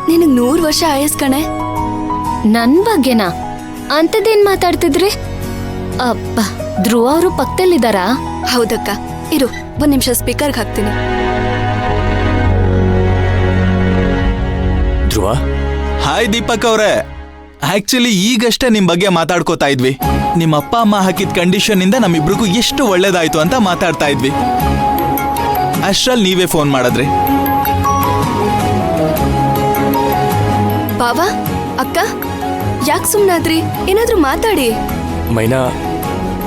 ನಿನಗ್ 100 ವರ್ಷ ಆಯಸ್ ಕಣೆ. ನನ್ ಬಗ್ಗೆನಾ? ಅಂತದೇನ್ ಮಾತಾಡ್ತಿದ್ರಿ? ಅಪ್ಪ, ಧ್ರುವ ಅವರು ಪಕ್ಕದಲ್ಲಿದ್ದಾರಾ? ಹೌದಕ್ಕ, ಇರು 1 ನಿಮಿಷ ಸ್ಪೀಕರ್ಗೆ ಹಾಕ್ತೀನಿ. ಧ್ರುವ, ಹಾಯ್ ದೀಪಕ್ ಅವ್ರೆ. ಆಕ್ಚುಲಿ ಈಗಷ್ಟೇ ನಿಮ್ ಬಗ್ಗೆ ಮಾತಾಡ್ಕೋತಾ ಇದ್ವಿ. ನಿಮ್ಮ ಅಪ್ಪ ಅಮ್ಮ ಹಾಕಿದ ಕಂಡೀಷನ್ ಇಂದ ನಮ್ಮಿಬ್ರಿಗೂ ಎಷ್ಟು ಒಳ್ಳೇದಾಯ್ತು ಅಂತ ಮಾತಾಡ್ತಾ ಇದ್ವಿ. ಅಷ್ಟ್ರಲ್ಲಿ ನೀವೇ ಫೋನ್ ಮಾಡಿದ್ರಿ. ಬಾವಾ, ಅಕ್ಕ, ಯಾಕೆ ಸುಮ್ನಾದ್ರಿ? ಏನಾದ್ರೂ ಮಾತಾಡಿ. ಮೈನಾ,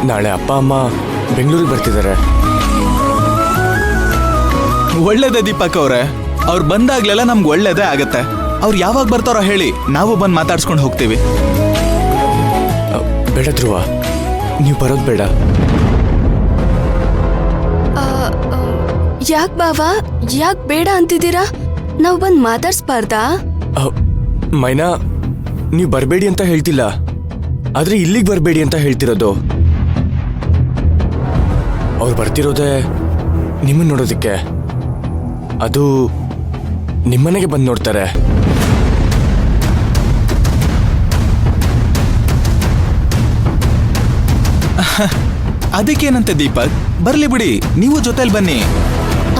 ನಾಳೆ ಅಪ್ಪ ಅಮ್ಮ ಬೆಂಗಳೂರಿಗೆ ಬರ್ತಿದ್ದಾರೆ. ಒಳ್ಳೇದೇ ದೀಪಕ್ ಅವ್ರೆ. ಅವ್ರು ಬಂದಾಗ್ಲೆಲ್ಲ ನಮ್ಗೆ ಒಳ್ಳೇದೇ ಆಗತ್ತೆ. ಅವ್ರು ಯಾವಾಗ ಬರ್ತಾರೋ ಹೇಳಿ, ನಾವು ಬಂದು ಮಾತಾಡ್ಸ್ಕೊಂಡು ಹೋಗ್ತೀವಿ. ಬೇಡ ಧ್ರುವ, ನೀವು ಬರೋದು ಬೇಡ. ಯಾಕೆ ಬಾವಾ, ಯಾಕೆ ಬೇಡ ಅಂತಿದ್ದೀರಾ? ನಾವು ಬಂದು ಮಾತಾಡ್ಸ್ಬಾರ್ದಾ? ಮೈನಾ, ನೀವು ಬರಬೇಡಿ ಅಂತ ಹೇಳ್ತಿಲ್ಲ, ಆದ್ರೆ ಇಲ್ಲಿಗೆ ಬರಬೇಡಿ ಅಂತ ಹೇಳ್ತಿರೋದು. ಅವ್ರು ಬರ್ತಿರೋದೇ ನಿಮ್ಮನ್ನ ನೋಡೋದಿಕ್ಕೆ. ಅದು ನಿಮ್ಮನೆಗೆ ಬಂದು ನೋಡ್ತಾರೆ. ಅದಕ್ಕೇನಂತೆ ದೀಪಕ್, ಬರ್ಲಿ ಬಿಡಿ, ನೀವು ಜೊತೆಲಿ ಬನ್ನಿ.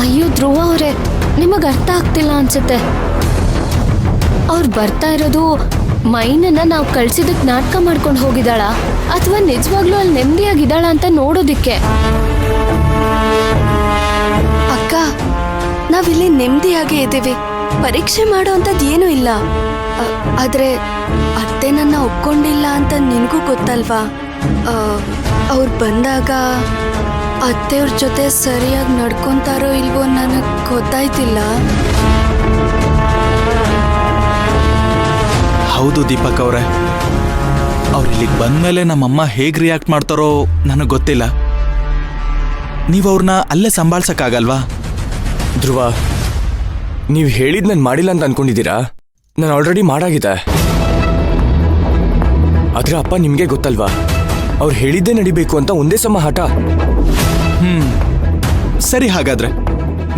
ಅಯ್ಯೋ ಧ್ರುವ ಅವರೇ, ನಿಮಗ್ ಅರ್ಥ ಆಗ್ತಿಲ್ಲ ಅನ್ಸುತ್ತೆ. ಅವ್ರು ಬರ್ತಾ ಇರೋದು ಮೈನನ್ನ ನಾವು ಕಳ್ಸಿದಕ್ ನಾಟಕ ಮಾಡ್ಕೊಂಡು ಹೋಗಿದ್ದಾಳ ಅಥವಾ ನಿಜವಾಗ್ಲೂ ಅಲ್ಲಿ ನೆಮ್ಮದಿಯಾಗಿದ್ದಾಳ ಅಂತ ನೋಡೋದಿಕ್ಕೆ. ಅಕ್ಕ, ನಾವಿಲ್ಲಿ ನೆಮ್ಮದಿಯಾಗೇ ಇದ್ದೀವಿ. ಪರೀಕ್ಷೆ ಮಾಡೋ ಅಂಥದ್ದು ಏನೂ ಇಲ್ಲ. ಆದ್ರೆ ಅತ್ತೆ ನನ್ನ ಒಪ್ಕೊಂಡಿಲ್ಲ ಅಂತ ನಿನಗೂ ಗೊತ್ತಲ್ವಾ? ಅವ್ರು ಬಂದಾಗ ಅತ್ತೆಯವ್ರ ಜೊತೆ ಸರಿಯಾಗಿ ನಡ್ಕೊಂತಾರೋ ಇಲ್ವೋ ನನಗೆ ಗೊತ್ತಾಯ್ತಿಲ್ಲ. ಹೌದು ದೀಪಕ್ ಅವ್ರೆ, ಅವ್ರು ಇಲ್ಲಿಗೆ ಬಂದ್ಮೇಲೆ ನಮ್ಮಮ್ಮ ಹೇಗ್ ರಿಯಾಕ್ಟ್ ಮಾಡ್ತಾರೋ ನನಗೆ ಗೊತ್ತಿಲ್ಲ. ನೀವು ಅವ್ರನ್ನ ಅಲ್ಲೇ ಸಂಭಾಳ್ಸಕ್ಕಾಗಲ್ವಾ? ಧ್ರುವ, ನೀವು ಹೇಳಿದ್ ನಾನು ಮಾಡಿಲ್ಲ ಅಂತ ಅನ್ಕೊಂಡಿದ್ದೀರಾ? ನಾನು ಆಲ್ರೆಡಿ ಮಾಡಾಗಿದೆ. ಆದ್ರೆ ಅಪ್ಪ ನಿಮ್ಗೆ ಗೊತ್ತಲ್ವಾ, ಅವ್ರು ಹೇಳಿದ್ದೇ ನಡಿಬೇಕು ಅಂತ ಒಂದೇ ಸಮ ಹಠ. ಸರಿ, ಹಾಗಾದ್ರೆ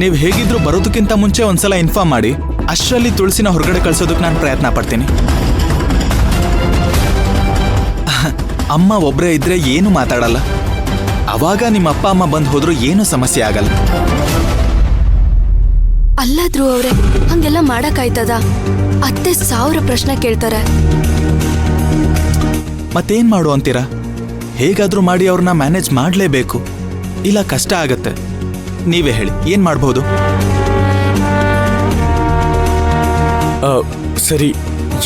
ನೀವು ಹೇಗಿದ್ರು ಬರೋದಕ್ಕಿಂತ ಮುಂಚೆ ಒಂದ್ಸಲ ಇನ್ಫಾರ್ಮ್ ಮಾಡಿ. ಅಷ್ಟರಲ್ಲಿ ತುಳಸಿನ ಹೊರಗಡೆ ಕಳ್ಸೋದಕ್ಕೆ ನಾನು ಪ್ರಯತ್ನ ಪಡ್ತೀನಿ. ಅಮ್ಮ ಒಬ್ಬರೇ ಇದ್ರೆ ಏನು ಮಾತಾಡಲ್ಲ. ಅವಾಗ ನಿಮ್ಮ ಅಪ್ಪ ಅಮ್ಮ ಬಂದು ಹೋದ್ರೂ ಏನೂ ಸಮಸ್ಯೆ ಆಗಲ್ಲ. ಅಲ್ಲಾದ್ರು ಅವ್ರೆ, ಹಂಗೆಲ್ಲ ಮಾಡಕ್ಕಾಯ್ತದ? ಅತ್ತೆ 1000 ಪ್ರಶ್ನೆ ಕೇಳ್ತಾರೆ. ಮತ್ತೇನ್ ಮಾಡು ಅಂತೀರಾ? ಹೇಗಾದ್ರೂ ಮಾಡಿ ಅವ್ರನ್ನ ಮ್ಯಾನೇಜ್ ಮಾಡಲೇಬೇಕು, ಇಲ್ಲ ಕಷ್ಟ ಆಗತ್ತೆ. ನೀವೇ ಹೇಳಿ, ಏನ್ ಮಾಡ್ಬೋದು? ಸರಿ,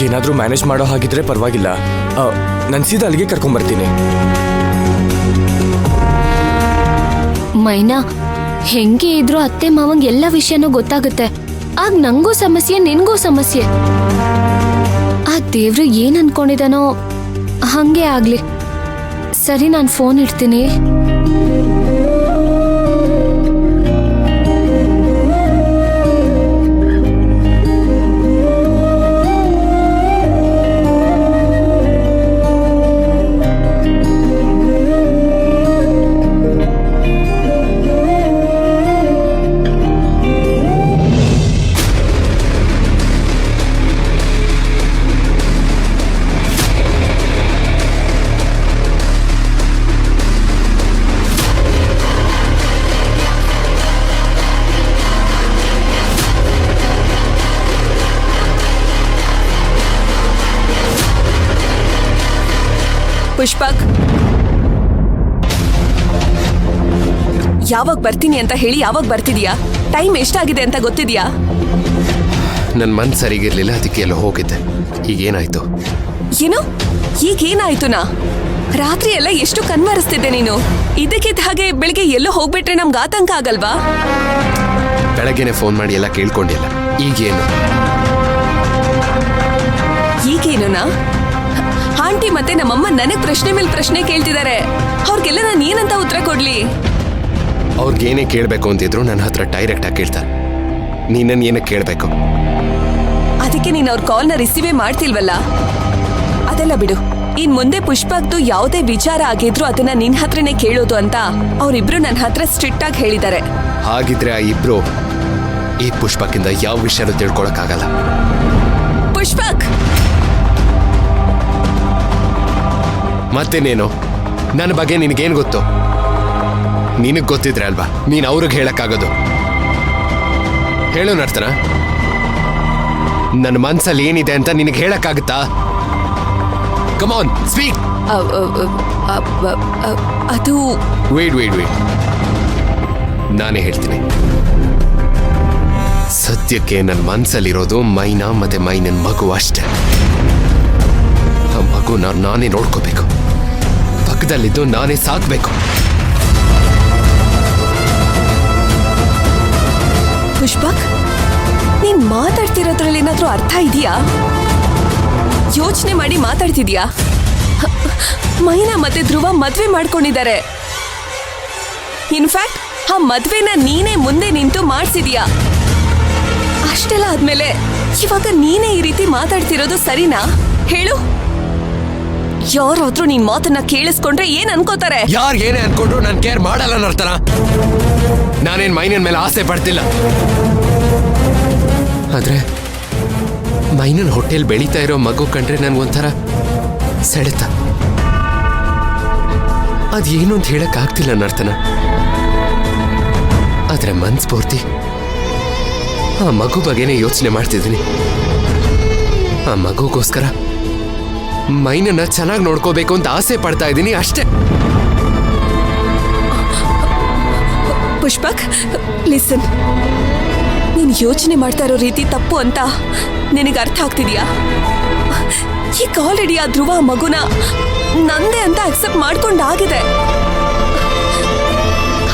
ಏನಾದರೂ ಮ್ಯಾನೇಜ್ ಮಾಡೋ ಹಾಗಿದ್ರೆ ಪರವಾಗಿಲ್ಲ. ನಾನು ಸೀದಾ ಅಲ್ಲಿಗೆ ಕರ್ಕೊಂಡ್ಬರ್ತೀನಿ. ಮೈನಾ, ಹೆಂಗೆ ಇದ್ರು ಅತ್ತೆ ಮಾವಂಗ್ ಎಲ್ಲ ವಿಷಯನೂ ಗೊತ್ತಾಗುತ್ತೆ. ಆಗ ನಂಗೂ ಸಮಸ್ಯೆ, ನಿನ್ಗೂ ಸಮಸ್ಯೆ. ಆ ದೇವ್ರು ಏನ್ ಅನ್ಕೊಂಡಿದಾನೋ ಹಂಗೆ ಆಗ್ಲಿ. ಸರಿ, ನಾನು ಫೋನ್ ಇಡ್ತೀನಿ. ಪುಷ್ಪಕ್, ಯಾವಾಗ ಬರ್ತೀನಿ ಅಂತ ಹೇಳಿ ಯಾವಾಗ ಬರ್ತಿದ್ಯಾ? ಟೈಮ್ ಎಷ್ಟಾಗಿದೆ ಅಂತ ಗೊತ್ತಿದ್ಯಾ? ನನ್ನ ಮನ್ಸು ಸರಿಗಿರ್ಲಿಲ್ಲ, ಅದಕ್ಕೆ ಎಲ್ಲ ಹೋಗಿದ್ದೆ. ಈಗೇನಾಯ್ತು? ಏನು ಈಗೇನಾಯ್ತುನಾ? ರಾತ್ರಿ ಎಲ್ಲ ಎಷ್ಟು ಕನ್ವರಿಸ್ತಿದ್ದೆ ನೀನು. ಇದಕ್ಕಿದ್ದ ಹಾಗೆ ಬೆಳಿಗ್ಗೆ ಎಲ್ಲೋ ಹೋಗ್ಬಿಟ್ರೆ ನಮ್ಗೆ ಆತಂಕ ಆಗಲ್ವಾ? ಬೆಳಗ್ಗೆನೆ ಫೋನ್ ಮಾಡಿ ಎಲ್ಲ ಕೇಳ್ಕೊಂಡಿಲ್ಲ. ಈಗೇನು? ಈಗೇನುನಾ? ಆಂಟಿ ಮತ್ತೆ ನಮ್ಮಮ್ಮ ನನಗ್ ಪ್ರಶ್ನೆ ಮೇಲೆ ಪ್ರಶ್ನೆ ಕೇಳ್ತಿದ್ದಾರೆ. ಅವ್ರಿಗೆಲ್ಲ ನಾನು ಏನಂತ ಉತ್ತರ ಕೊಡ್ಲಿ? ಅವ್ರಿಗೇನೇ ಕೇಳಬೇಕು ಅಂತಿದ್ರು ನನ್ನ ಹತ್ರ ಡೈರೆಕ್ಟ್ ಆಗಿ ಕೇಳ್ತಾರೆ. ನೀನನ್ನು ಏನಕ್ಕೆ ಕೇಳಬೇಕು? ಅದಕ್ಕೆ ನೀನು ಅವ್ರ ಕಾಲ್ನ ರಿಸೀವೇ ಮಾಡ್ತಿಲ್ವಲ್ಲ? ಅದೆಲ್ಲ ಬಿಡು. ಇನ್ ಮುಂದೆ ಪುಷ್ಪಕ್ದು ಯಾವುದೇ ವಿಚಾರ ಆಗಿದ್ರು ಅದನ್ನ ನಿನ್ ಹತ್ರನೇ ಕೇಳೋದು ಅಂತ ಅವರಿಬ್ರು ನನ್ನ ಹತ್ರ ಸ್ಟ್ರಿಕ್ಟ್ ಆಗಿ ಹೇಳಿದ್ದಾರೆ. ಹಾಗಿದ್ರೆ ಆ ಇಬ್ರು ಈ ಪುಷ್ಪಕ್ಕಿಂದ ಯಾವ ವಿಷಯನೂ ತಿಳ್ಕೊಳಕ್ಕಾಗಲ್ಲ. ಮತ್ತೇನೇನು? ನನ್ನ ಬಗ್ಗೆ ನಿನಗೇನು ಗೊತ್ತು? ನಿನಗೆ ಗೊತ್ತಿದ್ರೆ ಅಲ್ವಾ ನೀನು ಅವ್ರಿಗೆ ಹೇಳಕ್ಕಾಗೋದು. ಹೇಳು ನರ್ತನ, ನನ್ನ ಮನ್ಸಲ್ಲಿ ಏನಿದೆ ಅಂತ ನಿನಗೆ ಹೇಳಕ್ಕಾಗುತ್ತಾ? Come on speak. ಅದು ವೇಟ್ ನಾನೇ ಹೇಳ್ತೀನಿ. ಸದ್ಯಕ್ಕೆ ನನ್ನ ಮನ್ಸಲ್ಲಿರೋದು ಮೈನಾ ಮತ್ತೆ ಮೈನನ್ ಮಗು ಅಷ್ಟೇ. ಆ ಮಗುನ ನಾನೇ ನೋಡ್ಕೋಬೇಕು, ಪಕ್ಕದಲ್ಲಿದ್ದು ನಾನೇ ಸಾಕ್ಬೇಕು. ಪುಷ್ಪಕ್, ನೀನ್ ಮಾತಾಡ್ತಿರೋದ್ರಲ್ಲಿ ಏನಾದ್ರೂ ಅರ್ಥ ಇದೆಯಾ? ಯೋಚನೆ ಮಾಡಿ ಮಾತಾಡ್ತಿದ್ಯಾ? ಮೈನಾ ಮತ್ತೆ ಧ್ರುವ ಮದ್ವೆ ಮಾಡ್ಕೊಂಡಿದ್ದಾರೆ. ಇನ್ಫ್ಯಾಕ್ಟ್ ಆ ಮದ್ವೆನ ನೀನೇ ಮುಂದೆ ನಿಂತು ಮಾಡ್ಸಿದ್ಯಾ. ಅಷ್ಟೆಲ್ಲ ಆದ್ಮೇಲೆ ಇವಾಗ ನೀನೇ ಈ ರೀತಿ ಮಾತಾಡ್ತಿರೋದು ಸರಿನಾ? ಹೇಳು. ಯಾರಾದ್ರೂ ನಿನ್ ಮಾತನ್ನ ಕೇಳಿಸ್ಕೊಂಡ್ರೆ ಏನ್ ಅನ್ಕೋತಾರೆ? ಯಾರು ಏನೇ ಅನ್ಕೊಂಡ್ರು ನಾನು ಕೇರ್ ಮಾಡಲ್ಲ ನರ್ತನ. ನಾನೇನ್ ಮೈನನ್ ಮೇಲೆ ಆಸೆ ಪಡ್ತಿಲ್ಲ. ಆದ್ರೆ ಮೈನನ್ ಹೊಟ್ಟೆಲ್ ಬೆಳೀತಾ ಇರೋ ಮಗು ಕಂಡ್ರೆ ನನ್ಗೊಂಥರ ಸೆಳೆತ. ಅದೇನು ಅಂತ ಹೇಳಕ್ ಆಗ್ತಿಲ್ಲ ನರ್ತನ. ಆದ್ರೆ ಮನ್ಸ್ಫೂರ್ತಿ ಆ ಮಗು ಬಗ್ಗೆನೇ ಯೋಚನೆ ಮಾಡ್ತಿದ್ದೀನಿ. ಆ ಮಗುಗೋಸ್ಕರ ಮೈನನ್ನ ಚೆನ್ನಾಗಿ ನೋಡ್ಕೋಬೇಕು ಅಂತ ಆಸೆ ಪಡ್ತಾ ಇದ್ದೀನಿ ಅಷ್ಟೇ. ಪುಷ್ಪಕ್, ಲಿಸನ್. ನೀನ್ ಯೋಚನೆ ಮಾಡ್ತಾ ಇರೋ ರೀತಿ ತಪ್ಪು ಅಂತ ನಿನಗೆ ಅರ್ಥ ಆಗ್ತಿದ್ಯಾ? ಈಗ ಆಲ್ರೆಡಿ ಆ ಧ್ರುವ ಮಗುನ ನಂದೇ ಅಂತ ಅಕ್ಸೆಪ್ಟ್ ಮಾಡ್ಕೊಂಡಾಗಿದೆ.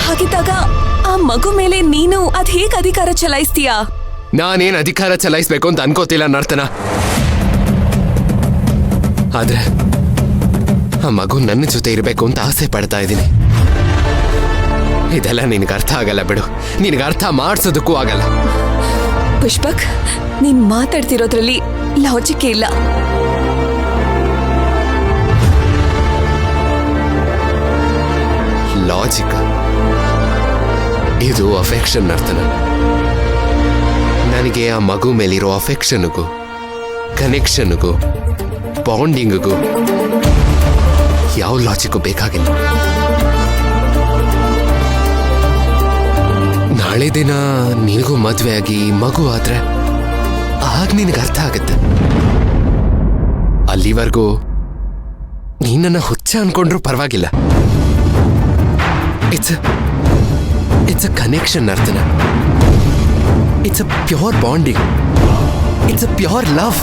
ಹಾಗಿದ್ದಾಗ ಆ ಮಗು ಮೇಲೆ ನೀನು ಅದ್ ಹೇಗೆ ಅಧಿಕಾರ ಚಲಾಯಿಸ್ತೀಯಾ? ನಾನೇನ್ ಅಧಿಕಾರ ಚಲಾಯಿಸ್ಬೇಕು ಅಂತ ಅನ್ಕೋತಿಲ್ಲ ನರ್ತನ. ಆದ್ರೆ ಆ ಮಗು ನನ್ನ ಜೊತೆ ಇರಬೇಕು ಅಂತ ಆಸೆ ಪಡ್ತಾ ಇದ್ದೀನಿ. ಇದೆಲ್ಲ ನಿನಗೆ ಅರ್ಥ ಆಗಲ್ಲ ಬಿಡು. ನಿನಗೆ ಅರ್ಥ ಮಾಡಿಸೋದಕ್ಕೂ ಆಗಲ್ಲ. ಪುಷ್ಪಕ್, ನೀನ್ ಮಾತಾಡ್ತಿರೋದ್ರಲ್ಲಿ ಲಾಜಿಕ್ ಇಲ್ಲ. ಲಾಜಿಕ್ ಇದು ಅಫೆಕ್ಷನ್ ನರ್ತನ. ನನಗೆ ಆ ಮಗು ಮೇಲಿರೋ ಅಫೆಕ್ಷನ್ಗೂ ಕನೆಕ್ಷನ್ಗೂ ಬಾಂಡಿಂಗ್ಗೂ ಯಾವ ಲಾಜಿಕ್ಕು ಬೇಕಾಗಿಲ್ಲ. ನಾಳೆ ದಿನ ನಿನಗೂ ಮದುವೆ ಆಗಿ ಮಗು ಆದ್ರೆ ಆಗ ನಿನಗೆ ಅರ್ಥ ಆಗುತ್ತೆ. ಅಲ್ಲಿವರೆಗೂ ನೀನನ್ನ ಹುಚ್ಚ ಅನ್ಕೊಂಡ್ರೂ ಪರವಾಗಿಲ್ಲ. ಇಟ್ಸ್ ಅ ಕನೆಕ್ಷನ್ ನರ್ತನ. It's a pure bonding. It's a pure love.